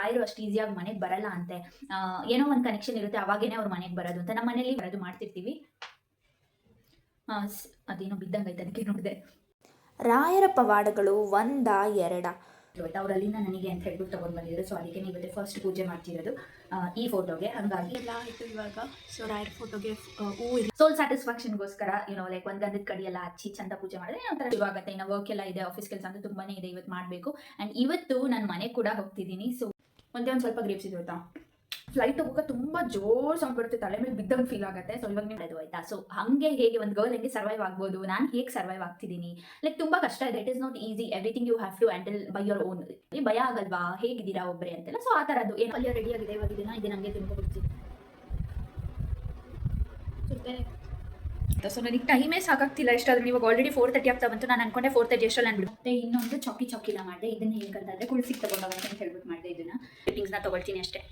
ರಾಯರು ಅಷ್ಟು ಈಸಿಯಾಗಿ ಮನೆಗೆ ಬರಲ್ಲ ಅಂತೆ. ಏನೋ ಒಂದು ಕನೆಕ್ಷನ್ ಇರುತ್ತೆ, ಅವಾಗೇನೆ ಅವ್ರ ಮನೆಗೆ ಬರೋದು ಅಂತ. ನಮ್ಮ ಮನೇಲಿ ಬರೋದು ಮಾಡ್ತಿರ್ತೀವಿ. ಅದೇನೋ ಬಿದ್ದಂಗೈತೆ, ಅದಕ್ಕೆ ನೋಡಿದೆ. ರಾಯರ ಪವಾಡಗಳು 1 2 ಅವ್ರು ಅಲ್ಲಿಂದ ನನಗೆ ಅಂತ ಹೇಳ್ಬಿಟ್ಟು ತಗೊಂಡು ಬಂದಿದ್ರು. ಸೊ ಅದಕ್ಕೆ ಇವತ್ತೇ ಫಸ್ಟ್ ಪೂಜೆ ಮಾಡ್ತಿರೋದು ಈ ಫೋಟೋಗೆ. ಹಂಗಾಗಿ ಎಲ್ಲ ಆಯಿತು ಇವಾಗ. ಸೊ ರಾಯರ ಫೋಟೋಗೆ ಸೋಲ್ ಸ್ಯಾಟಿಸ್ಫ್ಯಾಕ್ಷನ್ಗೋಸ್ಕರ ಲೈಕ್ ಒಂದು ಗಂಧದ ಕಡಿ ಎಲ್ಲ ಹಚ್ಚಿ ಚಂದ ಪೂಜೆ ಮಾಡಿದ್ರೆ ಒಂಥರ ಶುರುವಾಗುತ್ತೆ. ಇನ್ನು ವರ್ಕ್ ಎಲ್ಲ ಇದೆ, ಆಫೀಸ್ ಕೆಲಸ ಅಂತ ತುಂಬಾನೇ ಇದೆ, ಇವತ್ತು ಮಾಡಬೇಕು. ಆ್ಯಂಡ್ ಇವತ್ತು ನಾನು ಮನೆ ಕೂಡ ಹೋಗ್ತಿದ್ದೀನಿ. ಸೊ ಒಂದು ಸ್ವಲ್ಪ ಗ್ರೇಪ್ಸ್ ಇದೆ ಗೊತ್ತಾ, ಫ್ಲೈಟ್ ಹೋಗುವಾಗ ತುಂಬಾ ಜೋರ್ ಸೌಂಡ್ ಬರುತ್ತೆ, ತಲೆ ಮೇಲೆ ಬಿದ್ದಂಗೆ ಫೀಲ್ ಆಗುತ್ತೆ. ಸೊ ಇವಾಗ ನೀವು ಅದು ಆಯ್ತಾ. ಸೊ ಹಂಗೆ ಹೇಗೆ ಒಂದು ಗರ್ಲ್ ಹೆಂಗೆ ಸರ್ವೈವ್ ಆಗ್ಬೋದು, ನಾನು ಹೇಗೆ ಸರ್ವೈವ್ ಆಗ್ತಿದ್ದೀನಿ, ಲೈಕ್ ತುಂಬಾ ಕಷ್ಟ ಇದೆ. It is not easy, everything you have to handle by your own. ಭಯ ಆಗಲ್ವಾ, ಹೇಗಿದ್ದೀರಾ ಒಬ್ಬರೇ ಅಂತೆಲ್ಲ. ಸೊ ಆ ಥರದ್ದು ಏನು ಅಲ್ಲಿ ರೆಡಿ ಆಗಿದೆ. ಇವಾಗ ಇದನ್ನ ಇದು ನನಗೆ ತಿನ್ಕೊಬಿಡ್ತೀನಿ. ಸೊ ನನಗೆ ಟೈಮೇ ಸಾಕಾಗ್ತಿಲ್ಲ. ಎಷ್ಟಾದ್ರೂ ಇವಾಗ ಆಲ್ರೆಡಿ 4:30 ಆಗ್ತಾ ಬಂತು. ನಾನು ಅನ್ಕೊಂಡೆ 4:30 ಅಷ್ಟರಲ್ಲಿ ನಾನು ಬಿಡುತ್ತೆ. ಇನ್ನೊಂದು ಚೌಕಿಲ ಮಾಡಿದೆ. ಇದನ್ನ ಹೇಗಂತಂದ್ರೆ ಕುಳ್ಸಿಗೆ ತಗೊಂಡೋಗ ಅಂತ ಹೇಳ್ಬಿಟ್ಟು ಮಾಡಿದೆ. ಇದನ್ನ ಫಿಟ್ಟಿಂಗ್ಸ್ನ ತಗೊಳ್ತೀನಿ ಅಷ್ಟೇ.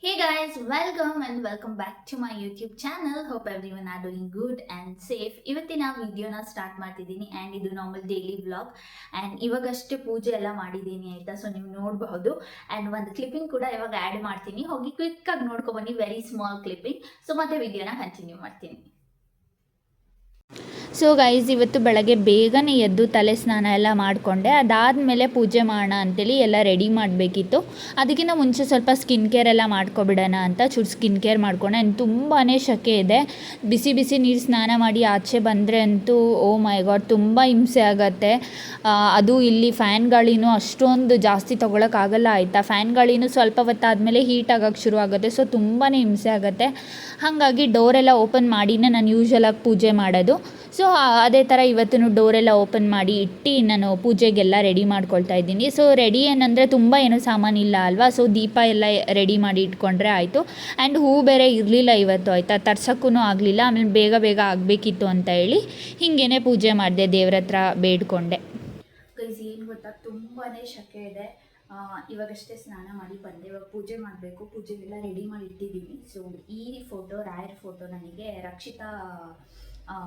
Hey guys, welcome back to my YouTube channel. Hope everyone are doing good and safe. ಇವತ್ತಿನ ವಿಡಿಯೋನ ಸ್ಟಾರ್ಟ್ ಮಾಡ್ತಿದ್ದೀನಿ ಆ್ಯಂಡ್ ಇದು ನಾರ್ಮಲ್ ಡೈಲಿ ವ್ಲಾಗ್. ಆ್ಯಂಡ್ ಇವಾಗಷ್ಟೇ ಪೂಜೆ ಎಲ್ಲ ಮಾಡಿದ್ದೀನಿ ಆಯಿತಾ. ಸೊ ನೀವು ನೋಡಬಹುದು. ಆ್ಯಂಡ್ ಒಂದು ಕ್ಲಿಪ್ಪಿಂಗ್ ಕೂಡ ಇವಾಗ ಆ್ಯಡ್ ಮಾಡ್ತೀನಿ, ಹೋಗಿ ಕ್ವಿಕ್ಕಾಗಿ ನೋಡ್ಕೊಬನ್ನಿ. Very small clipping. ಸೊ ಮತ್ತೆ ವಿಡಿಯೋನ ಕಂಟಿನ್ಯೂ ಮಾಡ್ತೀನಿ. ಸೊ ಗೈಸ್, ಇವತ್ತು ಬೆಳಗ್ಗೆ ಬೇಗನೆ ಎದ್ದು ತಲೆ ಸ್ನಾನ ಎಲ್ಲ ಮಾಡಿಕೊಂಡೆ. ಅದಾದಮೇಲೆ ಪೂಜೆ ಮಾಡೋಣ ಅಂತೇಳಿ ಎಲ್ಲ ರೆಡಿ ಮಾಡಬೇಕಿತ್ತು. ಅದಕ್ಕಿಂತ ಮುಂಚೆ ಸ್ವಲ್ಪ ಸ್ಕಿನ್ ಕೇರ್ ಎಲ್ಲ ಮಾಡ್ಕೊಬಿಡೋಣ ಅಂತ ಚೂರು ಸ್ಕಿನ್ ಕೇರ್ ಮಾಡ್ಕೊಂಡೆ. ತುಂಬಾ ಸೆಕೆ ಇದೆ. ಬಿಸಿ ಬಿಸಿ ನೀರು ಸ್ನಾನ ಮಾಡಿ ಆಚೆ ಬಂದರೆ ಅಂತೂ ಓ ಮೈ ಗಾಡ್ ತುಂಬ ಹಿಂಸೆ ಆಗುತ್ತೆ. ಅದು ಇಲ್ಲಿ ಫ್ಯಾನ್ ಗಾಳಿನೂ ಅಷ್ಟೊಂದು ಜಾಸ್ತಿ ತೊಗೊಳಕ್ಕಾಗಲ್ಲ ಆಯಿತಾ. ಫ್ಯಾನ್ ಗಾಳಿನೂ ಸ್ವಲ್ಪ ಹೊತ್ತಾದಮೇಲೆ ಹೀಟ್ ಆಗೋಕ್ಕೆ ಶುರು ಆಗುತ್ತೆ. ಸೊ ತುಂಬಾ ಹಿಂಸೆ ಆಗುತ್ತೆ. ಹಾಗಾಗಿ ಡೋರೆಲ್ಲ ಓಪನ್ ಮಾಡಿನೇ ನಾನು ಯೂಶ್ವಲಾಗಿ ಪೂಜೆ ಮಾಡೋದು. ಸೊ ಅದೇ ಥರ ಇವತ್ತು ಡೋರೆಲ್ಲ ಓಪನ್ ಮಾಡಿ ಇಟ್ಟು ನಾನು ಪೂಜೆಗೆಲ್ಲ ರೆಡಿ ಮಾಡ್ಕೊಳ್ತಾ ಇದ್ದೀನಿ. ಸೊ ರೆಡಿ ಏನಂದರೆ ತುಂಬ ಏನೂ ಸಾಮಾನಿಲ್ಲ ಅಲ್ವಾ. ಸೊ ದೀಪ ಎಲ್ಲ ರೆಡಿ ಮಾಡಿ ಇಟ್ಕೊಂಡ್ರೆ ಆಯಿತು. ಆ್ಯಂಡ್ ಹೂ ಬೇರೆ ಇರಲಿಲ್ಲ ಇವತ್ತು ಆಯಿತಾ, ತರ್ಸೋಕ್ಕೂ ಆಗಲಿಲ್ಲ. ಆಮೇಲೆ ಬೇಗ ಆಗಬೇಕಿತ್ತು ಅಂತ ಹೇಳಿ ಹಿಂಗೇನೆ ಪೂಜೆ ಮಾಡಿದೆ, ದೇವ್ರ ಹತ್ರ ಬೇಡ್ಕೊಂಡೆ. ಗೈಸ್ ಏನು ಗೊತ್ತಾ, ತುಂಬಾ ಸೆಕೆ ಇದೆ. ಇವಾಗಷ್ಟೇ ಸ್ನಾನ ಮಾಡಿ ಬಂದೆ. ಇವಾಗ ಪೂಜೆ ಮಾಡಬೇಕು. ಪೂಜೆಗೆಲ್ಲ ರೆಡಿ ಮಾಡಿ ಇಟ್ಟಿದ್ದೀನಿ. ಸೊ ಈ ಫೋಟೋ ರಾಯರ್ ಫೋಟೋ ನನಗೆ ರಕ್ಷಿತಾ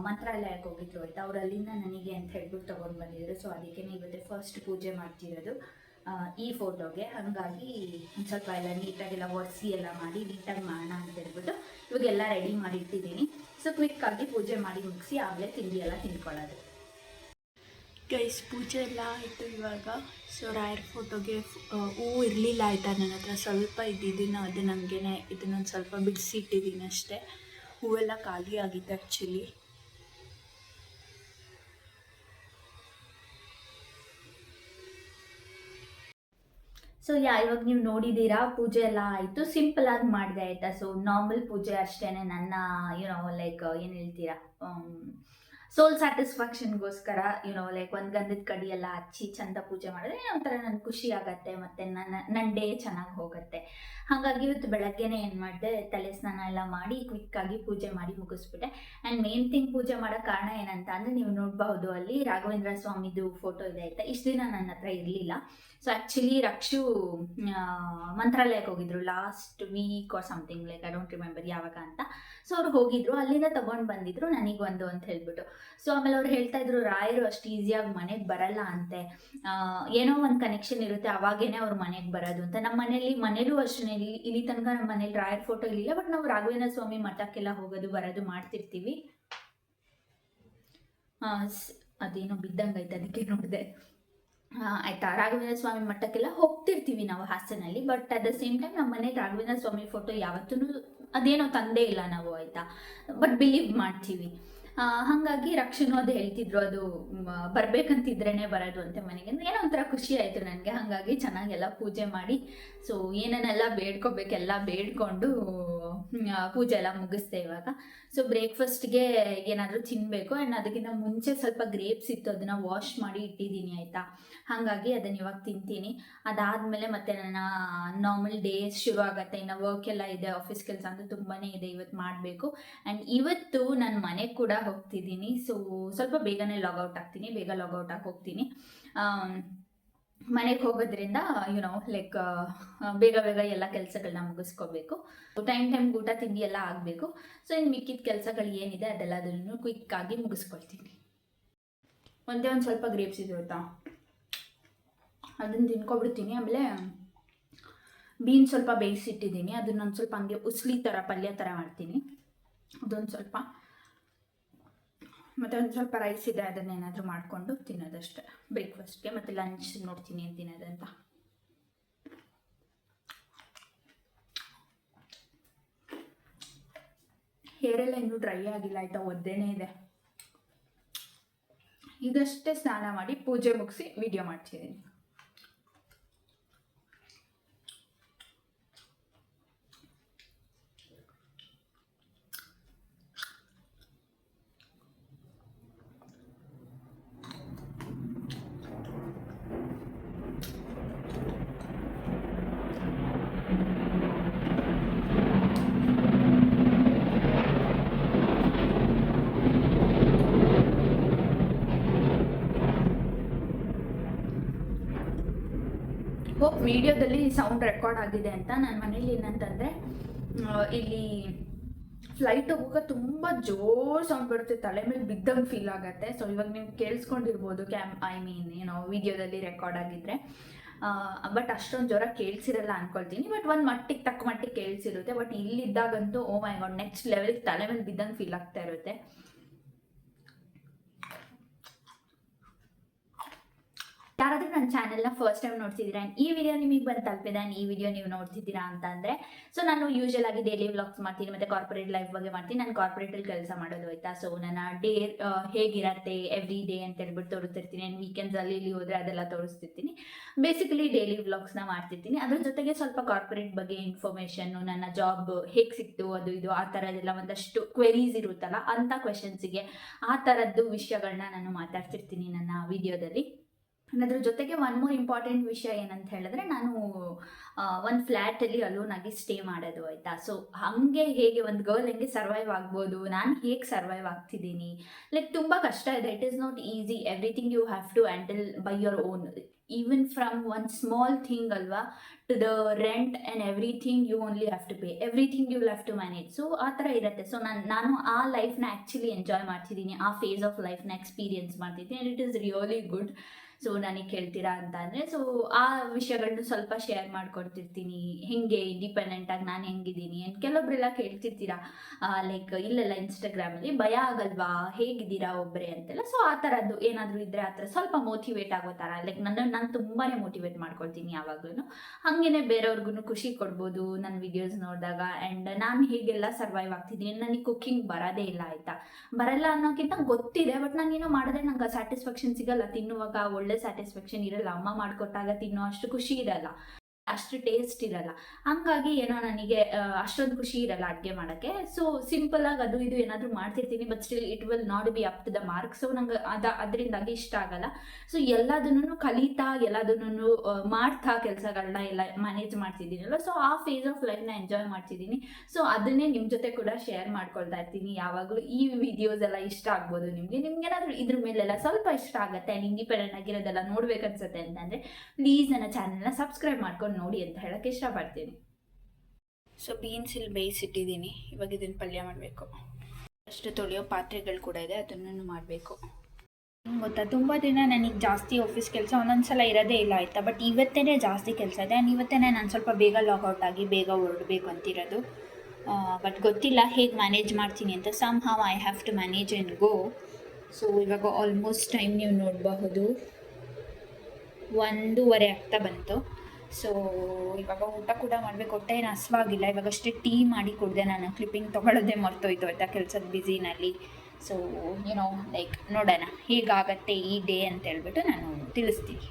ಮಂತ್ರಾಲಯಕ್ಕೆ ಹೋಗಿದ್ರು ಆಯಿತಾ. ಅವ್ರು ಅಲ್ಲಿಂದ ನನಗೆ ಅಂತ ಹೇಳ್ಬಿಟ್ಟು ತೊಗೊಂಡು ಬಂದಿದ್ರು. ಸೊ ಅದಕ್ಕೆ ಇವತ್ತೇ ಫಸ್ಟ್ ಪೂಜೆ ಮಾಡ್ತಿರೋದು ಈ ಫೋಟೋಗೆ. ಹಾಗಾಗಿ ಒಂದು ಸ್ವಲ್ಪ ಎಲ್ಲ ನೀಟಾಗೆಲ್ಲ ಒರೆಸಿ ಎಲ್ಲ ಮಾಡಿ ನೀಟಾಗಿ ಮಾಡೋಣ ಅಂತ ಹೇಳ್ಬಿಟ್ಟು ಇವಾಗೆಲ್ಲ ರೆಡಿ ಮಾಡಿ ಇಟ್ಟಿದ್ದೀನಿ. ಸೊ ಕ್ವಿಕ್ಕಾಗಿ ಪೂಜೆ ಮಾಡಿ ಮುಗಿಸಿ ಆಗಲೇ ತಿಂಡಿ ಎಲ್ಲ ತಿನ್ಕೊಳ್ಳೋದು. ಗೈಸ್, ಪೂಜೆ ಎಲ್ಲ ಆಯಿತು ಇವಾಗ. ಸೊ ರಾಯರ್ ಫೋಟೋಗೆ ಹೂ ಇರಲಿಲ್ಲ ಆಯಿತಾ, ನನ್ನ ಹತ್ರ ಸ್ವಲ್ಪ ಇದ್ದಿದ್ದೀನಿ. ಅದು ನನಗೇನೆ ಇದನ್ನೊಂದು ಸ್ವಲ್ಪ ಬಿಡಿಸಿ ಇಟ್ಟಿದ್ದೀನಿ ಅಷ್ಟೇ. ಹೂವೆಲ್ಲ ಖಾಲಿ ಆಗಿತ್ತು ಆ್ಯಕ್ಚುಲಿ. ಸೊ ಇವಾಗ ನೀವು ನೋಡಿದ್ದೀರಾ, ಪೂಜೆ ಎಲ್ಲ ಆಯಿತು. ಸಿಂಪಲ್ ಆಗಿ ಮಾಡಿದೆ ಆಯಿತಾ. ಸೊ ನಾರ್ಮಲ್ ಪೂಜೆ ಅಷ್ಟೇ. ನನ್ನ ಲೈಕ್ ಏನು ಹೇಳ್ತೀರಾ, ಸೋಲ್ ಸ್ಯಾಟಿಸ್ಫ್ಯಾಕ್ಷನ್ಗೋಸ್ಕರ ಲೈಕ್ ಒಂದು ಗಂಧದ ಕಡಿ ಎಲ್ಲ ಹಚ್ಚಿ ಚಂದ ಪೂಜೆ ಮಾಡಿದ್ರೆ ಒಂಥರ ನನಗೆ ಖುಷಿ ಆಗುತ್ತೆ, ಮತ್ತು ನನ್ನ ಡೇ ಚೆನ್ನಾಗಿ ಹೋಗುತ್ತೆ. ಹಾಗಾಗಿ ಇವತ್ತು ಬೆಳಗ್ಗೆನೇ ಏನು ಮಾಡಿದೆ, ತಲೆ ಸ್ನಾನ ಎಲ್ಲ ಮಾಡಿ ಕ್ವಿಕ್ಕಾಗಿ ಪೂಜೆ ಮಾಡಿ ಮುಗಿಸ್ಬಿಟ್ಟೆ. ಆ್ಯಂಡ್ ಮೇನ್ ಥಿಂಗ್, ಪೂಜೆ ಮಾಡೋ ಕಾರಣ ಏನಂತ ಅಂದರೆ ನೀವು ನೋಡಬಹುದು, ಅಲ್ಲಿ ರಾಘವೇಂದ್ರ ಸ್ವಾಮಿದು ಫೋಟೋ ಇದೆ ಆಯಿತಾ. ಇಷ್ಟು ದಿನ ನನ್ನ ಹತ್ರ ಇರಲಿಲ್ಲ. ಸೊ ಆ್ಯಕ್ಚುಲಿ ರಕ್ಷು ಮಂತ್ರಾಲಯಕ್ಕೆ ಹೋಗಿದ್ರು last week or something, like I don't remember ಯಾವಾಗ ಅಂತ. ಸೊ ಅವ್ರು ಹೋಗಿದ್ರು, ಅಲ್ಲಿಂದ ತೊಗೊಂಡು ಬಂದಿದ್ರು ನನಗೊಂದು ಅಂತ ಹೇಳ್ಬಿಟ್ಟು. ಸೊ ಆಮೇಲೆ ಅವ್ರು ಹೇಳ್ತಾ ಇದ್ರು, ರಾಯರು ಅಷ್ಟು ಈಸಿಯಾಗಿ ಮನೆಗೆ ಬರಲ್ಲ ಅಂತೆ, ಏನೋ ಒಂದು ಕನೆಕ್ಷನ್ ಇರುತ್ತೆ, ಅವಾಗೇನೆ ಅವ್ರ ಮನೆಗೆ ಬರೋದು ಅಂತ. ನಮ್ಮ ಮನೇಲೂ ಅಷ್ಟೇ, ಇಲ್ಲಿ ತನಕ ನಮ್ಮ ಮನೇಲಿ ರಾಯರ್ ಫೋಟೋ ಇರಲಿಲ್ಲ. ಬಟ್ ನಾವು ರಾಘವೇಂದ್ರ ಸ್ವಾಮಿ ಮಠಕ್ಕೆಲ್ಲ ಹೋಗೋದು ಬರೋದು ಮಾಡ್ತಿರ್ತೀವಿ. ಅದೇನೋ ಬಿದ್ದಂಗೈತೆ, ಅದಕ್ಕೆ ನೋಡಿದೆ ಆಯಿತಾ. ರಾಘವೇಂದ್ರ ಸ್ವಾಮಿ ಮಠಕ್ಕೆಲ್ಲ ಹೋಗ್ತಿರ್ತೀವಿ ನಾವು ಹಾಸನಲ್ಲಿ. But at the same time ನಮ್ಮ ಮನೇಲಿ ರಾಘವೇಂದ್ರ ಸ್ವಾಮಿ ಫೋಟೋ ಯಾವತ್ತೂ ಅದೇನೋ ತಂದೇ ಇಲ್ಲ ನಾವು ಆಯಿತಾ. ಬಟ್ ಬಿಲೀವ್ ಮಾಡ್ತೀವಿ. ಹಾಗಾಗಿ ರಕ್ಷಣು ಅದು ಹೇಳ್ತಿದ್ರು, ಅದು ಬರ್ಬೇಕಂತಿದ್ರೇ ಬರೋದು ಅಂತ ಮನೆಗೆ. ಏನೋ ಒಂಥರ ಖುಷಿ ಆಯಿತು ನನಗೆ. ಹಾಗಾಗಿ ಚೆನ್ನಾಗೆಲ್ಲ ಪೂಜೆ ಮಾಡಿ, ಸೊ ಏನನ್ನೆಲ್ಲ ಬೇಡ್ಕೋಬೇಕೆಲ್ಲ ಬೇಡ್ಕೊಂಡು ಪೂಜೆ ಎಲ್ಲ ಮುಗಿಸ್ದೆ ಇವಾಗ. ಸೊ ಬ್ರೇಕ್ಫಾಸ್ಟ್ಗೆ ಏನಾದರೂ ತಿನ್ನಬೇಕು. ಆ್ಯಂಡ್ ಅದಕ್ಕಿಂತ ಮುಂಚೆ ಸ್ವಲ್ಪ ಗ್ರೇಪ್ಸ್ ಇತ್ತು, ಅದನ್ನು ವಾಶ್ ಮಾಡಿ ಇಟ್ಟಿದ್ದೀನಿ ಆಯಿತಾ. ಹಾಗಾಗಿ ಅದನ್ನು ಇವಾಗ ತಿಂತೀನಿ. ಅದಾದಮೇಲೆ ಮತ್ತೆ ನನ್ನ ನಾರ್ಮಲ್ ಡೇಸ್ ಶುರು ಆಗುತ್ತೆ. ಇನ್ನು ವರ್ಕ್ ಎಲ್ಲ ಇದೆ, ಆಫೀಸ್ ಕೆಲಸ ಅಂತೂ ತುಂಬಾ ಇದೆ, ಇವತ್ತು ಮಾಡಬೇಕು. ಆ್ಯಂಡ್ ಇವತ್ತು ನಾನು ಮನೆಗೆ ಕೂಡ ಹೋಗ್ತಿದ್ದೀನಿ. ಸೊ ಸ್ವಲ್ಪ ಬೇಗನೆ ಲಾಗೌಟ್ ಆಗ್ತೀನಿ, ಬೇಗ ಲಾಗೌಟ್ ಆಗಿ ಹೋಗ್ತೀನಿ. ಮನೆಗೆ ಹೋಗೋದ್ರಿಂದ ಲೈಕ್ ಬೇಗ ಬೇಗ ಎಲ್ಲ ಕೆಲಸಗಳನ್ನ ಮುಗಿಸ್ಕೋಬೇಕು. ಟೈಮ್ ಊಟ ತಿಂಡಿ ಎಲ್ಲ ಆಗಬೇಕು. ಸೊ ಇನ್ನು ಮಿಕ್ಕಿದ ಕೆಲಸಗಳು ಏನಿದೆ ಅದೆಲ್ಲದನ್ನು ಕ್ವಿಕ್ಕಾಗಿ ಮುಗಿಸ್ಕೊಳ್ತೀನಿ. ಒಂದೇ ಒಂದು ಸ್ವಲ್ಪ ಗ್ರೇಪ್ಸ್ ಇದೆ ಗೊತ್ತಾ, ಅದನ್ನು ತಿನ್ಕೊಬಿಡ್ತೀನಿ. ಆಮೇಲೆ ಬೀನ್ ಸ್ವಲ್ಪ ಬೇಯಿಸಿಟ್ಟಿದ್ದೀನಿ, ಅದನ್ನೊಂದು ಸ್ವಲ್ಪ ಹಂಗೆ ಉಸ್ಲಿ ಥರ ಪಲ್ಯ ಥರ ಮಾಡ್ತೀನಿ, ಅದೊಂದು ಸ್ವಲ್ಪ. ಮತ್ತು ಒಂದು ಸ್ವಲ್ಪ ರೈಸ್ ಇದೆ, ಅದನ್ನೇನಾದರೂ ಮಾಡಿಕೊಂಡು ತಿನ್ನೋದಷ್ಟೇ ಬ್ರೇಕ್ಫಾಸ್ಟ್ಗೆ. ಮತ್ತು ಲಂಚ್ ನೋಡ್ತೀನಿ ಏನು ತಿನ್ನೋದಂತ. ಹೇರೆಲ್ಲ ಇನ್ನೂ ಡ್ರೈ ಆಗಿಲ್ಲ ಆಯಿತಾ, ಒದ್ದೇನೇ ಇದೆ. ಈಗಷ್ಟೇ ಸ್ನಾನ ಮಾಡಿ ಪೂಜೆ ಮುಗಿಸಿ ವಿಡಿಯೋ ಮಾಡ್ತಿದ್ದೀನಿ. ಹೋಪ್ ವಿಡಿಯೋದಲ್ಲಿ ಸೌಂಡ್ ರೆಕಾರ್ಡ್ ಆಗಿದೆ ಅಂತ. ನನ್ನ ಮನೇಲಿ ಏನಂತಂದರೆ, ಇಲ್ಲಿ ಫ್ಲೈಟ್ ಹೋಗುವಾಗ ತುಂಬ ಜೋರು ಸೌಂಡ್ ಬರುತ್ತೆ, ತಲೆ ಮೇಲೆ ಬಿದ್ದಂಗೆ ಫೀಲ್ ಆಗುತ್ತೆ. ಸೊ ಇವಾಗ ನೀವು ಕೇಳಿಸ್ಕೊಂಡಿರ್ಬೋದು, ವಿಡಿಯೋದಲ್ಲಿ ರೆಕಾರ್ಡ್ ಆಗಿದ್ರೆ. ಬಟ್ ಅಷ್ಟೊಂದು ಜೋರ ಕೇಳಿಸಿರಲ್ಲ ಅಂದ್ಕೊಳ್ತೀನಿ. ಬಟ್ ಒಂದು ಮಟ್ಟಿಗೆ ತಕ್ಕ ಮಟ್ಟಿಗೆ ಕೇಳಿಸಿರುತ್ತೆ. ಬಟ್ ಇಲ್ಲಿದ್ದಾಗಂತೂ ಓ ಮೈ ಗಾಡ್, ನೆಕ್ಸ್ಟ್ ಲೆವೆಲ್ಗೆ ತಲೆ ಮೇಲೆ ಬಿದ್ದಂಗೆ ಫೀಲ್ ಆಗ್ತಾ ಇರುತ್ತೆ. ಯಾರಾದರೂ ನನ್ನ ಚಾನೆಲ್ನ ಫಸ್ಟ್ ಟೈಮ್ ನೋಡ್ತಿದ್ದೀರಾ, ಈ ವಿಡಿಯೋ ನಿಮಗೆ ಬಂದು ತಲುಪಿದೆ, ಈ ವಿಡಿಯೋ ನೀವು ನೋಡ್ತಿದ್ದೀರಾ ಅಂತಂದರೆ, ಸೊ ನಾನು ಯೂಶಲ್ ಆಗಿ ಡೈಲಿ ವ್ಲಾಗ್ಸ್ ಮಾಡ್ತೀನಿ ಮತ್ತು ಕಾರ್ಪೊರೇಟ್ ಲೈಫ್ ಬಗ್ಗೆ ಮಾಡ್ತೀನಿ. ನಾನು ಕಾರ್ಪೊರೇಟಲ್ಲಿ ಕೆಲಸ ಮಾಡೋದು ಆಯಿತಾ. ಸೊ ನನ್ನ ಡೇ ಹೇಗಿರತ್ತೆ ಎವ್ರಿ ಡೇ ಅಂತ ಹೇಳ್ಬಿಟ್ಟು ತೋರಿಸ್ತಿರ್ತೀನಿ. ನಾನು ವೀಕೆಂಡ್ಸಲ್ಲಿ ಇಲ್ಲಿ ಹೋದರೆ ಅದೆಲ್ಲ ತೋರಿಸ್ತಿರ್ತೀನಿ. ಬೇಸಿಕಲಿ ಡೈಲಿ ವ್ಲಾಗ್ಸ್ನ ಮಾಡ್ತಿರ್ತೀನಿ. ಅದ್ರ ಜೊತೆಗೆ ಸ್ವಲ್ಪ ಕಾರ್ಪೊರೇಟ್ ಬಗ್ಗೆ ಇನ್ಫಾರ್ಮೇಷನ್ನು, ನನ್ನ ಜಾಬ್ ಹೇಗೆ ಸಿಕ್ತು, ಅದು ಇದು ಆ ಥರದ್ದೆಲ್ಲ ಒಂದಷ್ಟು ಕ್ವೆರೀಸ್ ಇರುತ್ತಲ್ಲ, ಅಂಥ ಕ್ವೆಶನ್ಸಿಗೆ ಆ ಥರದ್ದು ವಿಷಯಗಳನ್ನ ನಾನು ಮಾತಾಡ್ತಿರ್ತೀನಿ ನನ್ನ ವಿಡಿಯೋದಲ್ಲಿ. ಅದ್ರ ಜೊತೆಗೆ ಒನ್ ಮೋರ್ ಇಂಪಾರ್ಟೆಂಟ್ ವಿಷಯ ಏನಂತ ಹೇಳಿದ್ರೆ, ನಾನು ಒಂದು ಫ್ಲ್ಯಾಟಲ್ಲಿ ಅಲೋನ್ ಆಗಿ ಸ್ಟೇ ಮಾಡೋದು ಆಯಿತಾ. ಸೊ ಹಾಗೆ ಹೇಗೆ ಒಂದು ಗರ್ಲ್ ಹೆಂಗೆ ಸರ್ವೈವ್ ಆಗ್ಬೋದು, ನಾನು ಹೇಗೆ ಸರ್ವೈವ್ ಆಗ್ತಿದ್ದೀನಿ, ಲೈಕ್ ತುಂಬ ಕಷ್ಟ ಇದೆ. It is not easy. Everything you have to handle by your own, even from one small thing ಅಲ್ವಾ, to the rent and everything you only have to pay, everything you will have to manage. So ಆ ಥರ ಇರುತ್ತೆ. So ನಾನು ಆ ಲೈಫ್ನ actually enjoy ಮಾಡ್ತಿದ್ದೀನಿ, ಆ face of ಲೈಫ್ನ experience ಮಾಡ್ತಿದ್ದೀನಿ. And it is really good. So ನನಗೆ ಕೇಳ್ತೀರಾ ಅಂತ ಅಂದರೆ, ಸೊ ಆ ವಿಷಯಗಳನ್ನ ಸ್ವಲ್ಪ ಶೇರ್ ಮಾಡ್ಕೊಡ್ತಿರ್ತೀನಿ. ಹೇಗೆ ಇಂಡಿಪೆಂಡೆಂಟಾಗಿ ನಾನು ಹೆಂಗಿದ್ದೀನಿ ಅಂತ ಕೆಲವೊಬ್ಬರೆಲ್ಲ ಕೇಳ್ತಿರ್ತೀರಾ, ಲೈಕ್ ಇಲ್ಲೆಲ್ಲ ಇನ್ಸ್ಟಾಗ್ರಾಮಲ್ಲಿ ಭಯ ಆಗಲ್ವಾ, ಹೇಗಿದ್ದೀರಾ ಒಬ್ಬರೇ ಅಂತೆಲ್ಲ. ಸೊ ಆ ಥರದ್ದು ಏನಾದರೂ ಇದ್ದರೆ ಆ ಥರ ಸ್ವಲ್ಪ ಮೋಟಿವೇಟ್ ಆಗೋ ಥರ, ಲೈಕ್ ನಾನು ತುಂಬಾ ಮೋಟಿವೇಟ್ ಮಾಡ್ಕೊಳ್ತೀನಿ ಯಾವಾಗಲೂ. ಹಾಗೇ ಬೇರೆಯವ್ರಿಗೂ ಖುಷಿ ಕೊಡ್ಬೋದು ನನ್ನ ವಿಡಿಯೋಸ್ ನೋಡಿದಾಗ. ಆ್ಯಂಡ್ ನಾನು ಹೇಗೆಲ್ಲ ಸರ್ವೈವ್ ಆಗ್ತಿದ್ದೀನಿ. ನನಗೆ ಕುಕ್ಕಿಂಗ್ ಬರೋದೇ ಇಲ್ಲ ಆಯಿತಾ. ಬರಲ್ಲ ಅನ್ನೋಕ್ಕಿಂತ ಗೊತ್ತಿದೆ, ಬಟ್ ನಾನೇನೋ ಮಾಡಿದ್ರೆ ನಂಗೆ ಸ್ಯಾಟಿಸ್ಫ್ಯಾಕ್ಷನ್ ಸಿಗಲ್ಲ. ತಿನ್ನುವಾಗ ಒಳ್ಳೆ ಸ್ಯಾಟಿಸ್ಫ್ಯಾಕ್ಷನ್ ಇರಲ್ಲ. ಅಮ್ಮ ಮಾಡಿಕೊಟ್ಟಾಗ ತಿನ್ನೋ ಅಷ್ಟು ಖುಷಿ ಇರಲ್ಲ, ಅಷ್ಟು ಟೇಸ್ಟ್ ಇರಲ್ಲ. ಹಂಗಾಗಿ ಏನೋ ನನಗೆ ಅಷ್ಟೊಂದು ಖುಷಿ ಇರಲ್ಲ ಅಡುಗೆ ಮಾಡೋಕ್ಕೆ. ಸೊ ಸಿಂಪಲಾಗಿ ಅದು ಇದು ಏನಾದರೂ ಮಾಡ್ತಿರ್ತೀನಿ, but still it will not be up to the mark. So ನಂಗೆ ಅದರಿಂದಾಗಿ ಇಷ್ಟ ಆಗಲ್ಲ. ಸೊ ಎಲ್ಲದನ್ನು ಕಲಿತಾ, ಎಲ್ಲದನ್ನು ಮಾಡ್ತಾ ಕೆಲಸಗಳನ್ನ ಎಲ್ಲ ಮ್ಯಾನೇಜ್ ಮಾಡ್ತಿದ್ದೀನಲ್ಲ, ಸೊ ಆ ಫೇಸ್ ಆಫ್ ಲೈಫ್ನ ಎಂಜಾಯ್ ಮಾಡ್ತಿದ್ದೀನಿ. ಸೊ ಅದನ್ನೇ ನಿಮ್ಮ ಜೊತೆ ಕೂಡ ಶೇರ್ ಮಾಡ್ಕೊಳ್ತಾ ಇರ್ತೀನಿ ಯಾವಾಗಲೂ. ಈ ವಿಡಿಯೋಸ್ ಎಲ್ಲ ಇಷ್ಟ ಆಗ್ಬೋದು ನಿಮ್ಗೇನಾದರೂ ಇದ್ರ ಮೇಲೆಲ್ಲ ಸ್ವಲ್ಪ ಇಷ್ಟ ಆಗುತ್ತೆ, ಇಂಡಿಪೆಂಡೆಂಟ್ ಆಗಿರೋದೆಲ್ಲ ನೋಡ್ಬೇಕನ್ಸುತ್ತೆ ಅಂತಂದರೆ ಪ್ಲೀಸ್ ನನ್ನ ಚಾನಲ್ನ ಸಬ್ಸ್ಕ್ರೈಬ್ ಮಾಡ್ಕೊಂಡು ನೋಡಿ ಅಂತ ಹೇಳಕ್ಕೆ ಇಷ್ಟಪಡ್ತೀನಿ. ಸೊ ಬೀನ್ಸ್ ಇಲ್ಲಿ ಬೇಯಿಸಿಟ್ಟಿದ್ದೀನಿ. ಇವಾಗ ಇದನ್ನು ಪಲ್ಯ ಮಾಡಬೇಕು. ಅಷ್ಟು ತೊಳೆಯೋ ಪಾತ್ರೆಗಳು ಕೂಡ ಇದೆ, ಅದನ್ನು ಮಾಡಬೇಕು. ಗೊತ್ತಾ, ತುಂಬ ದಿನ ನನಗೆ ಜಾಸ್ತಿ ಆಫೀಸ್ ಕೆಲಸ ಒಂದೊಂದ್ಸಲ ಇರೋದೇ ಇಲ್ಲ ಆಯಿತಾ. ಬಟ್ ಇವತ್ತೇ ಜಾಸ್ತಿ ಕೆಲಸ ಇದೆ. ಆ್ಯಂಡ್ ಇವತ್ತೇ ನಾನು ಸ್ವಲ್ಪ ಬೇಗ ಲಾಗೌಟ್ ಆಗಿ ಬೇಗ ಹೊರಡಬೇಕು ಅಂತಿರೋದು. ಬಟ್ ಗೊತ್ತಿಲ್ಲ ಹೇಗೆ ಮ್ಯಾನೇಜ್ ಮಾಡ್ತೀನಿ ಅಂತ. Somehow I have to manage and go. So ಇವಾಗ ಆಲ್ಮೋಸ್ಟ್ ಟೈಮ್ ನೀವು ನೋಡಬಹುದು 1:30 ಆಗ್ತಾ ಬಂತು. ಸೊ ಇವಾಗ ಊಟ ಕೂಡ ಮಾಡಬೇಕು. ಹೊಟ್ಟೆ ಏನು ಹಸ್ವಾಗಿಲ್ಲ. ಇವಾಗಷ್ಟೇ ಟೀ ಮಾಡಿ ಕುಡಿದೆ. ನಾನು ಕ್ಲಿಪ್ಪಿಂಗ್ ತೊಗೊಳ್ಳೋದೇ ಮರ್ತೋಯ್ತು ಆಯಿತಾ, ಕೆಲಸದ ಬ್ಯುಸಿನಲ್ಲಿ. ಸೊ ಲೈಕ್ ನೋಡೋಣ ಹೇಗಾಗತ್ತೆ ಈ ಡೇ ಅಂತ ಹೇಳ್ಬಿಟ್ಟು ನಾನು ತಿಳಿಸ್ತೀನಿ.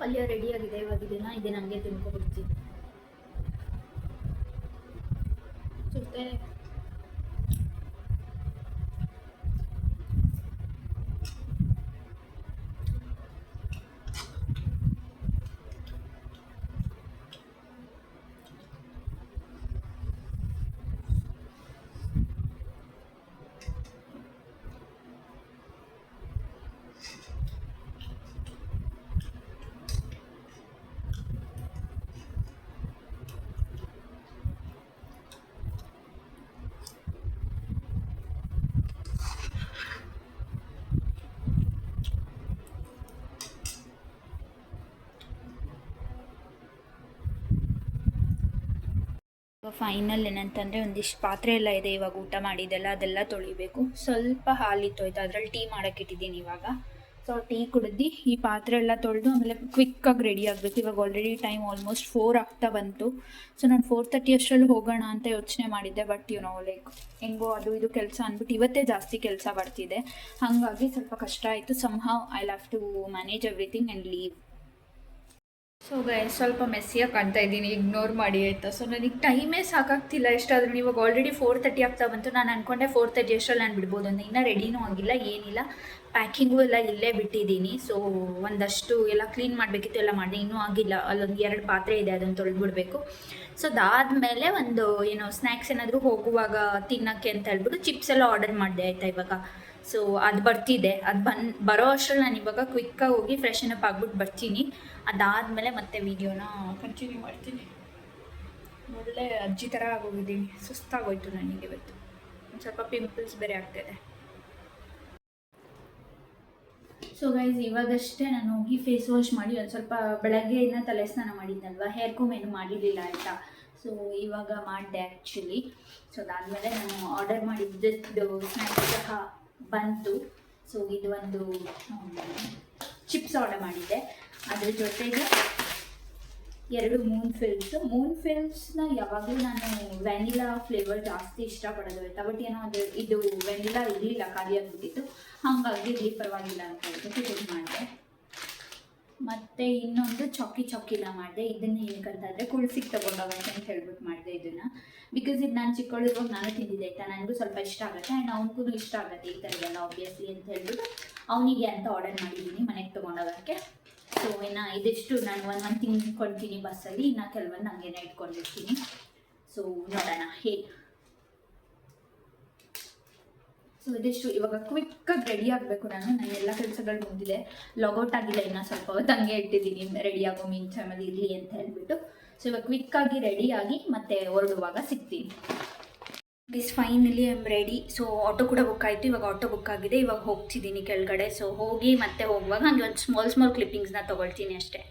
ಪಲ್ಯ ರೆಡಿಯಾಗಿದೆ. ಇವಾಗ ಇದೆ ನನಗೆ ತಿನ್ಕೊಬಿಡ್ತೀನಿ. ಸುತ್ತೆ ಫೈನಲ್ ಏನಂತಂದರೆ ಒಂದಿಷ್ಟು ಪಾತ್ರೆ ಎಲ್ಲ ಇದೆ, ಇವಾಗ ಊಟ ಮಾಡಿದ್ದೆಲ್ಲ ಅದೆಲ್ಲ ತೊಳಿಬೇಕು. ಸ್ವಲ್ಪ ಹಾಲಿತ್ತು ಆಯಿತು, ಅದರಲ್ಲಿ ಟೀ ಮಾಡೋಕ್ಕಿಟ್ಟಿದ್ದೀನಿ ಇವಾಗ. ಸೊ ಟೀ ಕುಡಿದು ಈ ಪಾತ್ರೆ ಎಲ್ಲ ತೊಳೆದು ಆಮೇಲೆ ಕ್ವಿಕ್ಕಾಗಿ ರೆಡಿ ಆಗಬೇಕು. ಇವಾಗ ಆಲ್ರೆಡಿ ಟೈಮ್ ಆಲ್ಮೋಸ್ಟ್ 4 ಆಗ್ತಾ ಬಂತು. ಸೊ ನಾನು 4:30 ಅಷ್ಟರಲ್ಲಿ ಹೋಗೋಣ ಅಂತ ಯೋಚನೆ ಮಾಡಿದ್ದೆ. ಬಟ್ ಲೈಕ್ ಹೆಂಗೋ ಅದು ಇದು ಕೆಲಸ ಅಂದ್ಬಿಟ್ಟು ಇವತ್ತೇ ಜಾಸ್ತಿ ಕೆಲಸ ಬರ್ತಿದೆ, ಹಾಗಾಗಿ ಸ್ವಲ್ಪ ಕಷ್ಟ ಆಯಿತು. Somehow I have to manage everything and leave. So guys ಸ್ವಲ್ಪ ಮೆಸ್ಸಿಯಾಗಿ ಕಾಣ್ತಾ ಇದ್ದೀನಿ, ಇಗ್ನೋರ್ ಮಾಡಿ ಆಯಿತಾ. ಸೊ ನನಗೆ ಟೈಮೇ ಸಾಕಾಗ್ತಿಲ್ಲ ಎಷ್ಟಾದ್ರೂ. ಇವಾಗ ಆಲ್ರೆಡಿ 4:30 ಆಗ್ತಾ ಬಂತು. ನಾನು ಅಂದ್ಕೊಂಡೆ 4:30 ಅಷ್ಟರಲ್ಲಿ ನಾನು ಬಿಡ್ಬೋದು ಅಂತ. ಇನ್ನೂ ರೆಡಿನೂ ಆಗಿಲ್ಲ, ಏನಿಲ್ಲ, ಪ್ಯಾಕಿಂಗು ಎಲ್ಲ ಇಲ್ಲೇ ಬಿಟ್ಟಿದ್ದೀನಿ. ಸೊ ಒಂದಷ್ಟು ಎಲ್ಲ ಕ್ಲೀನ್ ಮಾಡಬೇಕಿತ್ತು, ಎಲ್ಲ ಮಾಡಿದೆ, ಇನ್ನೂ ಆಗಿಲ್ಲ. ಅಲ್ಲೊಂದು 2 ಪಾತ್ರೆ ಇದೆ, ಅದನ್ನು ತೊಳೆದ್ಬಿಡ್ಬೇಕು. ಸೊ ಅದಾದಮೇಲೆ ಒಂದು ಸ್ನ್ಯಾಕ್ಸ್ ಏನಾದರೂ ಹೋಗುವಾಗ ತಿನ್ನೋಕ್ಕೆ ಅಂತ ಹೇಳ್ಬಿಟ್ಟು ಚಿಪ್ಸ್ ಎಲ್ಲ ಆರ್ಡರ್ ಮಾಡಿದೆ ಆಯಿತಾ ಇವಾಗ. ಸೊ ಅದು ಬರ್ತಿದೆ, ಅದು ಬರೋ ಅಷ್ಟರಲ್ಲಿ ನಾನು ಇವಾಗ ಕ್ವಿಕ್ಕಾಗಿ ಹೋಗಿ ಫ್ರೆಶನ್ ಅಪ್ ಆಗ್ಬಿಟ್ಟು ಬರ್ತೀನಿ. ಅದಾದಮೇಲೆ ಮತ್ತೆ ವೀಡಿಯೋನ ಕಂಟಿನ್ಯೂ ಮಾಡ್ತೀನಿ. ಒಳ್ಳೆ ಅಜ್ಜಿ ಥರ ಆಗೋಗಿದ್ದೀನಿ, ಸುಸ್ತಾಗೋಯ್ತು ನನಗೆ ಇವತ್ತು. ಒಂದು ಸ್ವಲ್ಪ ಪಿಂಪಲ್ಸ್ ಬೇರೆ ಆಗ್ತಾಯಿದೆ. ಸೊ ಗೈಸ್ ಇವಾಗಷ್ಟೇ ನಾನು ಹೋಗಿ ಫೇಸ್ ವಾಶ್ ಮಾಡಿ ಒಂದು ಸ್ವಲ್ಪ ಬೆಳಗ್ಗೆಯಿಂದ ತಲೆ ಸ್ನಾನ ಮಾಡಿದ್ನಲ್ವ, ಹೇರ್ ಕೋಮ್ ಏನು ಮಾಡಿರಲಿಲ್ಲ ಆಯಿತಾ. ಸೊ ಇವಾಗ ಮಾಡಿದೆ ಆ್ಯಕ್ಚುಲಿ. ಸೊ ಅದಾದಮೇಲೆ ನಾನು ಆರ್ಡರ್ ಮಾಡಿದ್ದು ಸ್ನ್ಯಾಕ್ಸ್ ಸಹ ಬಂತು. ಸೊ ಇದು ಒಂದು ಚಿಪ್ಸ್ ಆರ್ಡರ್ ಮಾಡಿದ್ದೆ, ಅದ್ರ ಜೊತೆಗೆ 2 ಮೂನ್ ಫಿಲ್ಸ್ನ ಯಾವಾಗಲೂ ನಾನು ವೆನಿಲಾ ಫ್ಲೇವರ್ ಜಾಸ್ತಿ ಇಷ್ಟಪಡೋದು ಆಯಿತಾ. ಬಟ್ ಏನೋ ಇದು ವೆನಿಲಾ ಇರಲಿಲ್ಲ, ಖಾಲಿ ಆಗಿಬಿಟ್ಟಿತ್ತು, ಹಾಗಾಗಿ ಇಲ್ಲಿ ಪರವಾಗಿಲ್ಲ ಅಂತ ಹೇಳ್ಬಿಟ್ಟು ಇದು ಮಾಡಿದೆ. ಮತ್ತು ಇನ್ನೊಂದು ಚೌಕಿನ ಮಾಡಿದೆ. ಇದನ್ನು ಏನಕ್ಕಂತಂದರೆ ಕುಳ್ಸಿಗೆ ತೊಗೊಂಡೋಗಕ್ಕೆ ಅಂತ ಹೇಳ್ಬಿಟ್ಟು ಮಾಡಿದೆ ಇದನ್ನು. ಬಿಕಾಸ್ ಇದು ನಾನು ಚಿಕ್ಕವಳಿರುವಾಗ ನಾನು ತಿಂದಿದ್ದೆ ಆಯಿತಾ, ನನಗೂ ಸ್ವಲ್ಪ ಇಷ್ಟ ಆಗುತ್ತೆ ಆ್ಯಂಡ್ ಅವ್ನಿಗೂ ಇಷ್ಟ ಆಗುತ್ತೆ ಈ ಥರದ್ದೆಲ್ಲ ಆಬ್ವಿಯಸ್ಲಿ ಅಂತ ಹೇಳ್ಬಿಟ್ಟು ಅವನಿಗೆ ಅಂತ ಆರ್ಡರ್ ಮಾಡಿದ್ದೀನಿ ಮನೆಗೆ ತೊಗೊಂಡೋಗೋಕ್ಕೆ. ಸೊ ಇನ್ನು ಇದಿಷ್ಟು ನಾನು ಒಂದು ತಿನ್ಕೊಳ್ತೀನಿ ಬಸ್ಸಲ್ಲಿ, ಇನ್ನು ಕೆಲವೊಂದು ಹಂಗೇನೆ ಇಟ್ಕೊಂಡಿರ್ತೀನಿ. ಸೊ ನೋಡೋಣ ಹೇಗೆ. ಸೊ ಇದಿಷ್ಟು ಇವಾಗ ಕ್ವಿಕ್ಕಾಗಿ ರೆಡಿ ಆಗಬೇಕು. ನನ್ನ ಎಲ್ಲ ಕೆಲಸಗಳು ಮುಗಿದಿದೆ, ಲಾಗೌಟ್ ಆಗಿಲ್ಲ, ಇನ್ನೂ ಸ್ವಲ್ಪ ಹೊತ್ತು ಹಂಗೆ ಇಟ್ಟಿದ್ದೀನಿ ರೆಡಿ ಆಗೋ ಟೈಮಲ್ಲಿ ಇರಲಿ ಅಂತ ಹೇಳ್ಬಿಟ್ಟು. ಸೊ ಇವಾಗ ಕ್ವಿಕ್ಕಾಗಿ ರೆಡಿಯಾಗಿ ಮತ್ತೆ ಹೊರಡುವಾಗ ಸಿಗ್ತೀನಿ. This finally I am ready. So auto ಕೂಡ ಬುಕ್ ಆಯಿತು, ಇವಾಗ ಆಟೋ ಬುಕ್ ಆಗಿದೆ, ಇವಾಗ ಹೋಗ್ತಿದ್ದೀನಿ ಕೆಳಗಡೆ. ಸೊ ಹೋಗಿ ಮತ್ತೆ ಹೋಗುವಾಗ ಹಂಗೆ ಒಂದು ಸ್ಮಾಲ್ ಕ್ಲಿಪ್ಪಿಂಗ್ಸ್ನ ತೊಗೊಳ್ತೀನಿ ಅಷ್ಟೇ.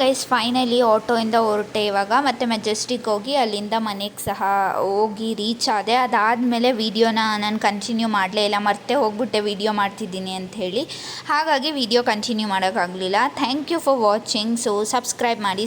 ಗೈಸ್ ಫೈನಲಿ ಆಟೋಯಿಂದ ಹೊರಟೆ ಇವಾಗ, ಮತ್ತು ಮೆಜೆಸ್ಟಿಕ್ ಹೋಗಿ ಅಲ್ಲಿಂದ ಮನೆಗೆ ಸಹ ಹೋಗಿ ರೀಚ್ ಆದೆ. ಅದಾದಮೇಲೆ ವೀಡಿಯೋನ ನಾನು ಕಂಟಿನ್ಯೂ ಮಾಡಲೇ ಇಲ್ಲ, ಮರ್ತೇ ಹೋಗ್ಬಿಟ್ಟೆ ವೀಡಿಯೋ ಮಾಡ್ತಿದ್ದೀನಿ ಅಂಥೇಳಿ, ಹಾಗಾಗಿ ವೀಡಿಯೋ ಕಂಟಿನ್ಯೂ ಮಾಡೋಕ್ಕಾಗಲಿಲ್ಲ. Thank you for watching. So subscribe ಮಾಡಿ.